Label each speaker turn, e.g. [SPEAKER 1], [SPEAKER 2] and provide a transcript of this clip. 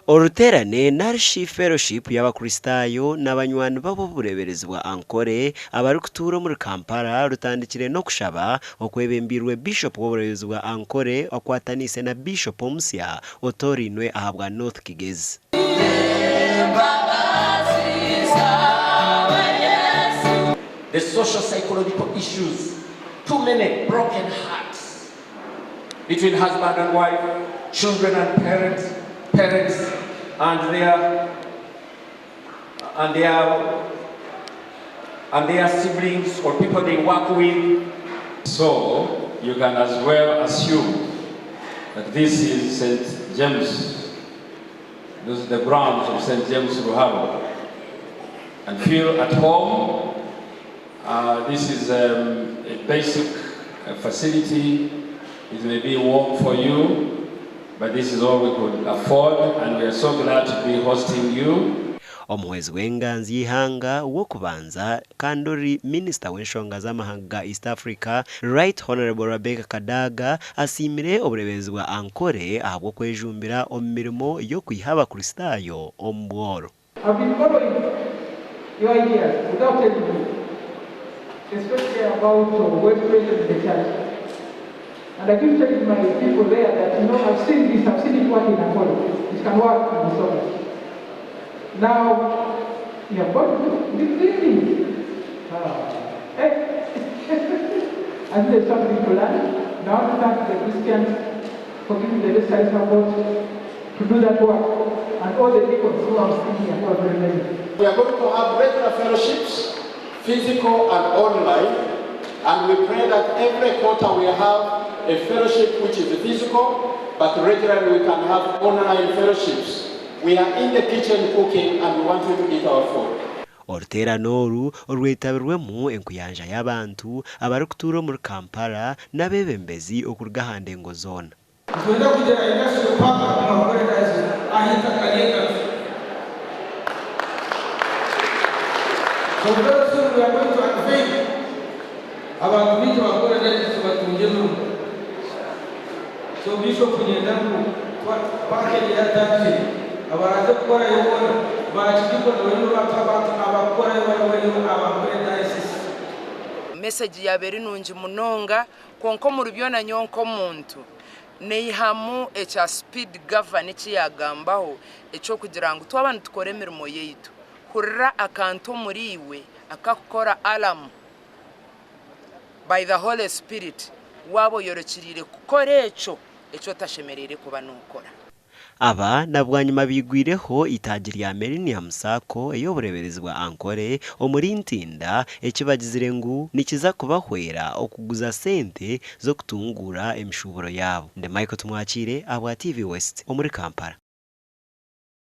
[SPEAKER 1] Oruterane narishi fellowship y'abakristayo n'abanywanyi b'obureeberezi bwa Ankole abari kutura muri Kampala rutandikire no kushaba okwebembirwe Bishop w'obureeberezi bwa Ankole okwatanise na Bishop omusya otorinwe ahabwa North Kigezi.
[SPEAKER 2] The social psychological issues, too many broken hearts between husband and wife, children and parents and their siblings or people they work with.
[SPEAKER 3] So you can as well assume that this is St. James, this is the grounds of St. James Ruharo, and feel at home. This is a basic facility. It may be warm for you, but this is all we could afford, and we are so glad to be hosting you.
[SPEAKER 1] Omwezi w'enganzi y'ihanga w'okubanza kandori Minisita w'enshonga z'amahanga East Africa Right Honorable Minisita Kadaga asiimire obureeberezi bwa Ankole ahabw'okwejumbira omu mirimo y'okwiha abakristayo omu bworo.
[SPEAKER 4] I've been following your ideas without telling you, especially about web presence in the church. And I keep telling my people there that, you know, I've seen this, I've seen it work in Ankole. It can work in the service. Now, you have got this thing. I think there's something to learn. Now to thank the Christians for giving the necessary support to do that work. And all the people who are sitting here who are very many.
[SPEAKER 5] We are going to have regular fellowships, physical and online. And we pray that every quarter we have a fellowship which is physical, but regularly we can have online fellowships. We are in the kitchen cooking and we want you to eat our food.
[SPEAKER 1] Orutera noru orwetabirwemu enkuyanja y'abantu abari kutura muri Kampala n'abebembezi okuruga hande ngo zona.
[SPEAKER 4] Tugenda kugera industry park mu obureeberezi ahita Kadaga. So very soon we are going to unveil abantu bitu obureeberezi batungemu. So Bishop kunyendamu package ya taxi. Abaraza gukora yobona bakigiko no bakabata abakora yobona diocese.
[SPEAKER 6] Message yaberi nungi munonga konko mu rubyona nyonko muntu neihamu echa speed govern kiyagambaho echo kugira ngo twabana tukore mirimo yeitu kurra akanto muriwe akakora alarm by the Holy Spirit wabo yorokirire kukora echo tashemerere kuba nukora.
[SPEAKER 1] Aba nabwanyuma bigwireho itagiri ya Millennium Sako y'obureeberezi bwa Ankole omuri ntinda ekibagizire ngu nikiza kubahwera okuguza sente zo kutungura emishuburo yabo. Nde Michael Tumwakire abwa TV West omuri Kampala.